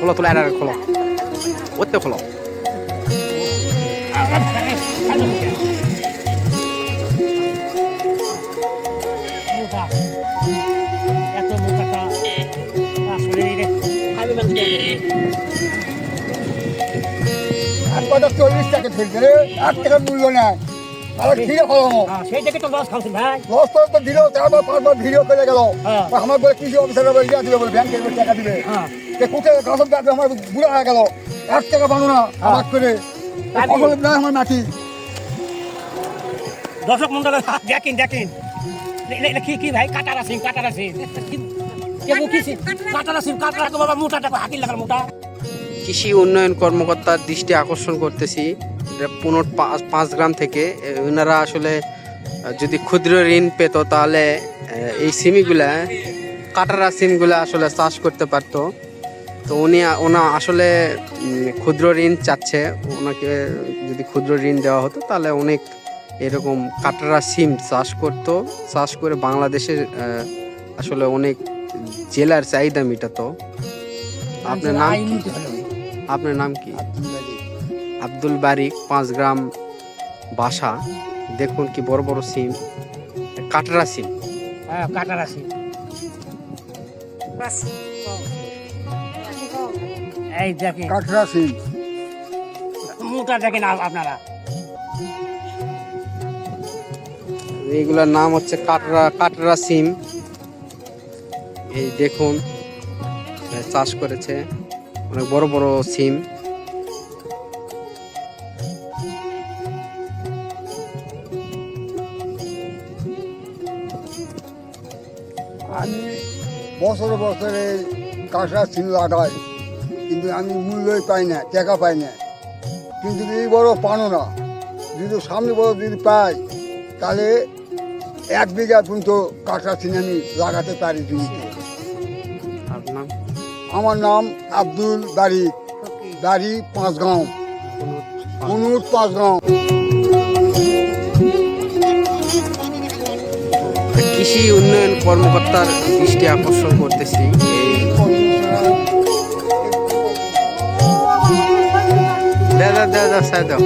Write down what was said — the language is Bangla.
খোলো তোলা আর খোলো ওতে খোলো কথা 40 টাকা ফেলতে রে 8 টাকা মূল্য নেয় আর ফিরে ফলানো সেই থেকে তো লস খাচ্ছেন ভাই। লস তো দিল 4-5 ভিডিও করে গেল আমার বলে কৃষি অফিসার বলে দিবে বলে ব্যাংকের টাকা দিবে কোথায় গাছের গাছ আমার বুড়া হয়ে গেল 8 টাকা বানো না আবার করে ফসল না আমার মাটি দর্শক মন্ডল দেখেন দেখেন কি ভাই কাটারা সিং কাটারা সিং বাবা মোটা টাকা হাতির লাগার মোটা। কৃষি উন্নয়ন কর্মকর্তার দৃষ্টি আকর্ষণ করতেছি 5 গ্রাম থেকে ওনারা আসলে যদি ক্ষুদ্র ঋণ পেত তাহলে এই সিমগুলা কাটারা সিমগুলা আসলে চাষ করতে পারতো। তো ওনা আসলে ক্ষুদ্র ঋণ চাচ্ছে, ওনাকে যদি ক্ষুদ্র ঋণ দেওয়া হতো তাহলে অনেক এরকম কাটারা সিম চাষ করতো, চাষ করে বাংলাদেশের আসলে অনেক জেলার চাহিদা মেটাতো। আপনার নাম কি? আব্দুল বারিক, 5 গ্রাম বাসা। দেখুন কি বড় বড় সিম, কাটারা সিম। হ্যাঁ কাটারা সিম। এই দেখেন কাটরা সিম মোটা দেখেন আপনারা। এইগুলোর নাম হচ্ছে কাটারা সিম। এই দেখুন চাষ করেছে অনেক বড় বড় সিম। আমি বছরে বছরে কাঁচরা সিম লাগাই কিন্তু আমি মূল্যই পাই না, টাকা পাই না। কিন্তু এই বড় পানো না, যদি সামনে বড় যদি পাই তাহলে 1 বিঘা পর্যন্ত কাঁচরা সিম আমি লাগাতে পারি জমিতে। আমার নাম আব্দুল বারিক, বাড়ি 5 গাঁও, 5 গাঁও। কৃষি উন্নয়ন কর্মকর্তার দৃষ্টি আকর্ষণ করতেছি দাদা দাদা দাদা